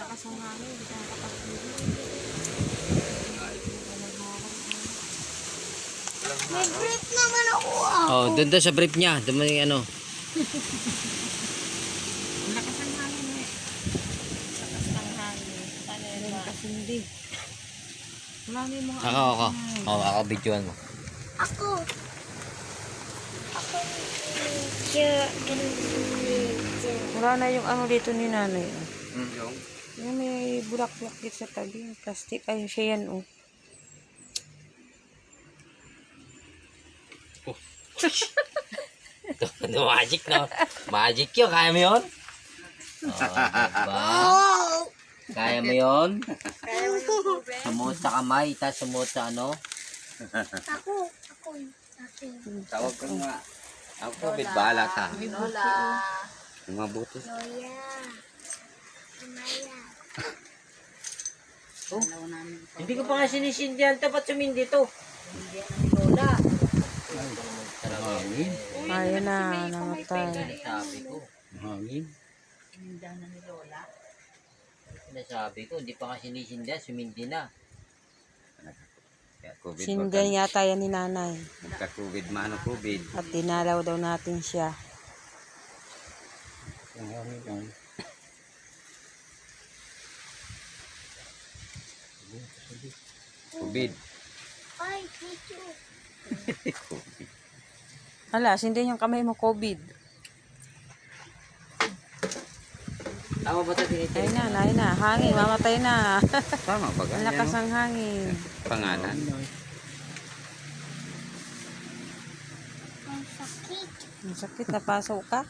Lakas ang hangin, hindi ka nakapagpili. May brief naman ako ah. Oh, doon daw sa brief niya. Doon mo yung ano. Lakas ang hangin eh. Lakas ng hangin. Meron kasi hindi. Wala na yung mga Ako. Ako, videoan mo. Ako. Wala na yung ano dito ni nanay. Yung? Yung may bulak-bulak dito sa tabi. Yung plastic. Ay, siya yan oh. Magic na. Magic yun. Kaya mo yun? Oh, diba? Kaya mo yun? Sumuot sa kamay. Tapos sumuot sa ano? Ako. Tawag ko nga. Ako, COVID, bahala ka. Lola. Yung mabuti. Loya. Maya. Oh, hindi ko pa nga sinisindihan. Dapat sumindi to. Lola. Hangin. Ayun na, namatay. Sinasabi ko. Hangin. Sinasabi ko. Hindi pa nga sinisindihan. Sumindi na. Kaya COVID, Sindihan yata yan ni nanay. Magka-COVID, mano COVID. At dinalaw daw natin siya. Ang hangin yan. COVID. Ay, tissue. Hala, sindihan yung kamay mo, COVID. Tama ba ito tinitiri? Ayun na. Hangin, mamatay na. Tama ba Ang ganyan? lakas No? ng hangin. Pangalan. Ang sakit. Ang sakit, napasok ka.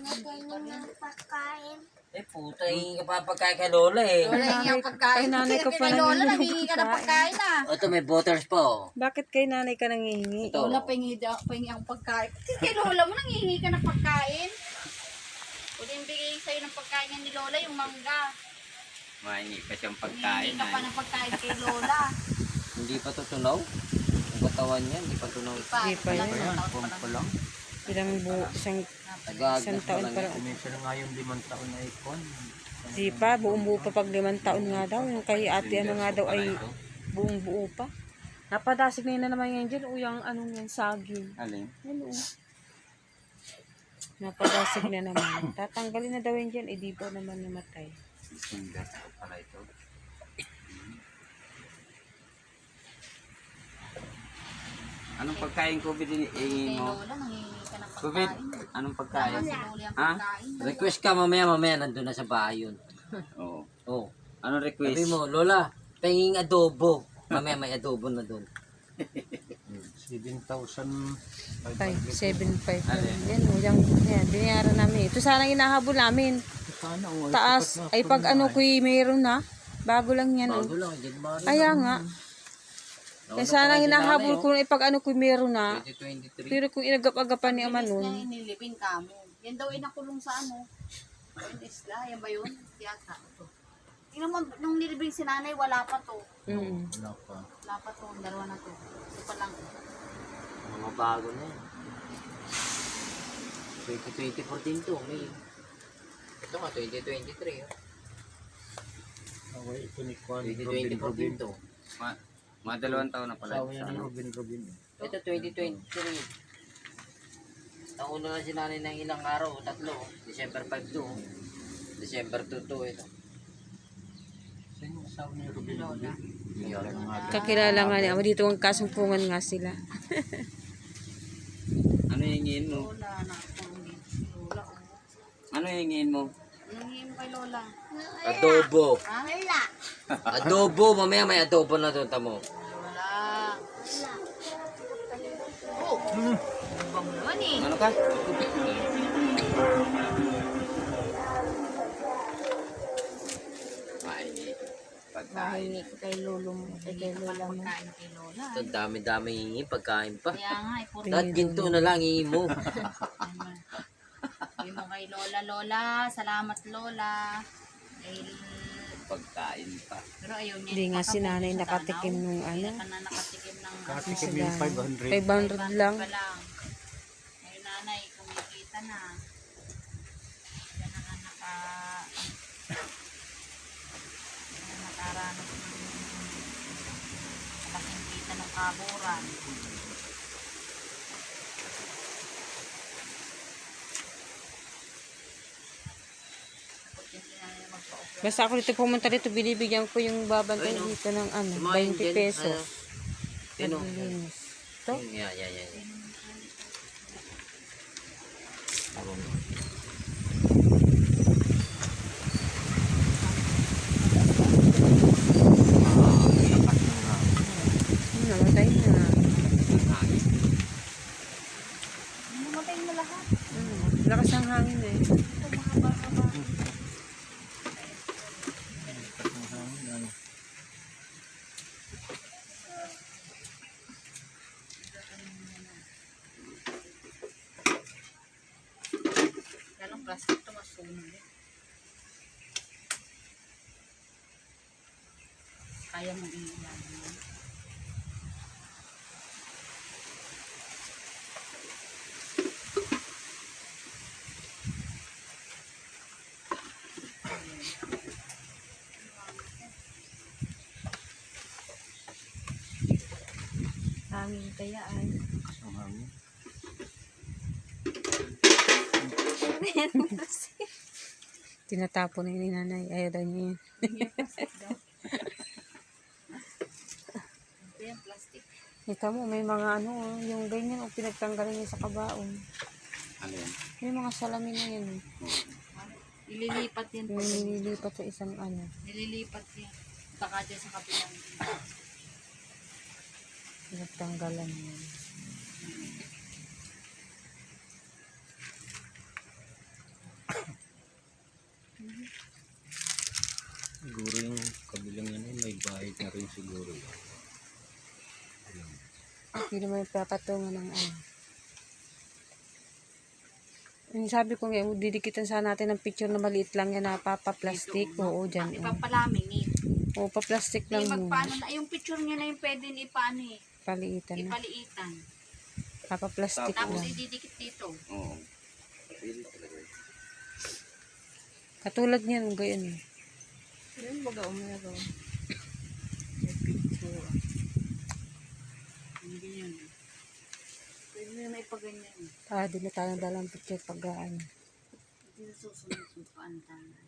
Ganyan ng pagkain. Eh, puta, hindi ka pa pagkain kay Lola eh. Wala yung pagkain. Kay nanay ko pa Lola, nangihingi nanghihingi ka ng pagkain ah. O, ito may butters pa oh. Bakit kay nanay ka nangihingi? Ito. Lola, pahingi ang pagkain. Kasi kay Lola mo, nanghihingi ka ng pagkain. Uling bigay sa'yo ng pagkain niya ni Lola, yung mangga. Mahingi pa siyang Nanghihingi pagkain. ka pa ng pagkain kay Lola. Hindi pa to tunaw. Ang katawan niya, hindi pa tunaw. Hindi pa yan. Pumpo lang. Ilang isang Tagaagdas pa taon lang pa yan. lang. Kuminsan na nga yung 5 taon na ikon. Di pa, buong buo pa pag 5 taon nga daw. Yung kay ate ano nga daw ay buong buo pa. Napadasig na naman yan dyan. O yung anong yan, saging. Alin? Ano? Napadasig na naman. Tatanggalin na daw yan dyan. Eh di pa naman namatay. Sindas ko pala ito. Anong pagkain COVID Kay hingin mo? Lola, nanghihingi ka ng COVID? pagkain. Anong pagkain? Si Lola yung Ha? pagkain. Request ka mamaya nandun na sa bahay yun. Oo. Oh. Anong request? Sabi mo, Lola, penging adobo. Mamaya may adobo na dun. 7,000. 5, 7, 5. Yan o, yan. Binayaran namin. Ito sana inahabol namin. Sana Taas. Ay pag ano kuy mayroon na. Bago lang yan. Bago Oh. lang, hindi ba? Kaya nga. Kaya sana hinahabol ko na pag ano kuy mayroon na. 2023. Pero kung inagap-agapan ni ama Bilis niya nun. inilipin ka mo. Yan daw inakulong sa ano. Yung isla, yan ba yun? Tiyata. Ito. Tingnan mo, nung nilibing si nanay, wala pa to. Mm. Wala pa to, dalawa na to. Ito pa lang. Mga bago na yan. 2014 to. May... Ito nga, 2023. Oh. 2014 to. Mga 2 taon na pala. Sana. Ito 2023. Nauna na si nanay ng ilang araw, 3. December 5 to. December 2 to ito. Lola. Kakilala nga niya. Dito ang kasumpungan nga sila. Ano hingin mo? Lola, nakulong din si Lola. Oh. Ano hingin mo? Anong hingin mo kay Lola? Adobo. Ha? Wala. Adobo, mamaya may adobo na doon, tamo. Lola. Oh, ba mo naman eh. Ano ka? Mahingi. Pagkain. Mahingi ko kay lolo mo. Kay lola mo. Pagkain kay Lola. Ito, dami-dami hingi, pagkain pa. Kaya nga, ipot. Lahat ginto na lang hingi mo. Sabi mo kay Lola, Lola. Salamat, Lola. Ay, Pagkain pa. pero ayaw niya. Hindi nga si ipakabuti nanay sa nakatikim tanaw. nung Hindi ano. na ka na nakatikim ng Nakatikim yung 500 lang. pa lang. kita na. Yan ang nakaranas ng malaking kita ng kaburan. Basta ako dito pumunta dito, binibigyan ko yung babantay dito ng ano, 20 pesos. Sino? Naglilinis. Ito? Yan. Namatay na. Mamatay na lahat. Lakas ng hangin eh. Ito mahaba-haba. Yan ang plastic to masunog eh. Kaya mong iilan yun. Hangin kaya ay. Tinatapon na yun ni nanay. Ayaw daw niya yan. Ito yung plastic. Ito mo, may mga ano, yung ganyan, o pinagtanggalan niya sa kabaong. Ano yan? May mga salamin na yun. Nililipat yan po. Yung nililipat sa isang ano. Nililipat yan. Saka dyan sa kabilang. Pinagtanggalan niya. Siguro yung kabilang yan may bayad na rin siguro. Hindi naman papatungan ng ano. Yung sabi ko nga, didikitan sana natin ng picture na maliit lang yan na papa-plastic. Oo, dyan. Ipapalaming eh. Oo, pa-plastic lang muna. Magpaano na. Yung picture niya na yung pwede ni ipaano eh. Paliitan na. Ipaliitan. Papa-plastic Tapos lang. ididikit dito. Oo. Pili talaga yun. Katulad niyan, gayon. Yun, baga umeron. Hindi yun. Pwede na ipaganyan. Di na tayo dalang picture pag-aan. Hindi na susunod yung paantan.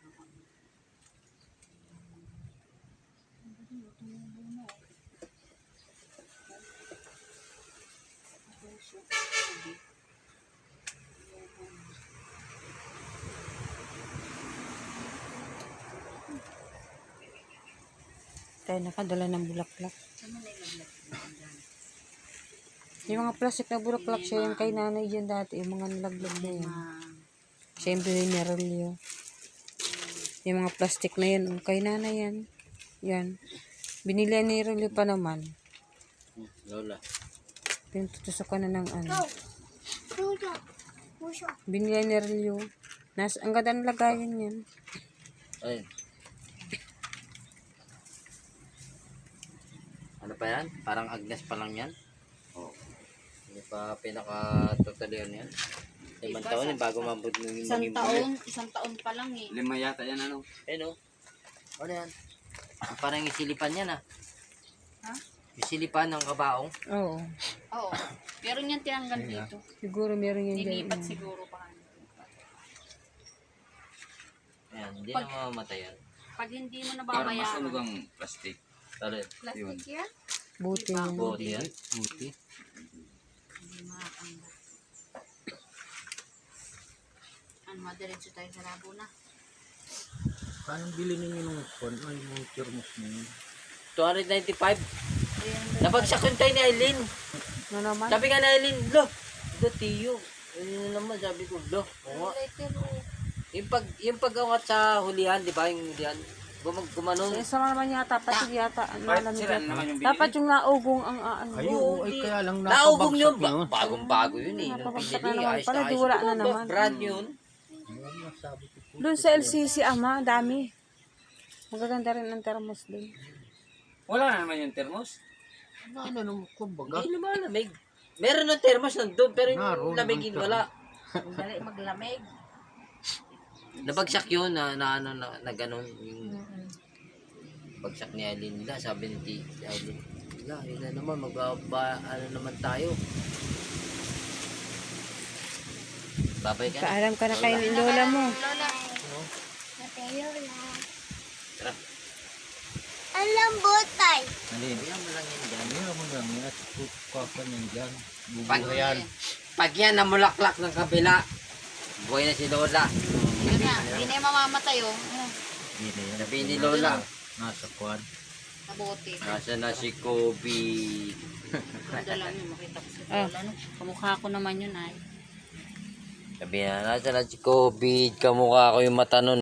Tayo nakadala ng bulaklak. Saan mo nailaglag? Yung mga plastic na bulaklak siya, yung kay nanay dyan dati, yung mga nalaglag na yan. Siyempre yung nerolyo. Yung mga plastic na yan, yung kay nanay yan. Yan. Binili ni nerolyo pa naman. Lola. Pinututusan na ng ano. Puso. Puso. Binili ni nerolyo. Ang ganda ng lagayan yan. Ayun. Ano pa yan? Parang Agnes pa lang yan. Oo. Hindi pa pinaka-totally yan. 5 taon yung bago mabot ng Isang taon pa lang eh. 5 yata yan ano? Ano? Ano yan? Parang isilipan yan ah. Ha? Isilipan ng kabaong. Oo. Oo. Pero niyan tinanggal dito. Siguro meron yan dyan. Nilipat siguro pa. Ayan, hindi na mamamatay yan. Pag hindi mo Parang mas nababayaran. ang plastic. Talon. Plastic yan? Buti yan. Buti yan. Buti. Hindi makakanda. Ano, madiretso tayo sa labo na. Parang bili ninyo ng phone ay yung thermos na yun. 295. Napagsak yung tayo ni Aileen. Ano naman? Sabi nga ni Aileen, lo, do tiyo. Yun naman sabi ko, lo. Oo nga. Yung pag-awat sa hulihan, di ba? Yung hulihan. Gumanon. Isa naman yata, pati yata. Malamig sila yata. naman yung Dapat yung naugong ang ano. Ayun, ay kaya lang Naugong yun. napabagsak yun. Bagong-bago yun eh. Nung Napabagsak pinili, na naman. ayos Pala, na di ayos. wala na naman. Brand yun. Doon sa LCC, ama, dami. Magaganda rin ang thermos doon. Wala na naman yung thermos. Hindi lumalamig. Meron ng thermos nandun, pero yung Naroon lamigin naman wala. Dali maglamig. Nabagsak yun na ganun yung bagsak ni Aileen nila. Sabi ni Aileen, yun na naman, ano naman tayo. Babay ka na. Paalam ka na kay lola mo. Lola. Ate Lola. Tara. Ang lambotay. Alin? Kaya mo lang yan dyan. Ano mo lang yan? At kukakan yan dyan. Pag, Bubuhayan. pag yan namulaklak ng kabila, buhay na si Lola. Yun na. Hindi na yung mamamatay oh. Hindi na yan. Sabi ni Lola, Nasa kwan. Sa bote. nasa na si Kobe. Dala niyo makita ko si Ah. Lola. No? Kamukha ko naman yun ay. Sabi na, nasa na si Kobe, kamukha ko yung mata nun.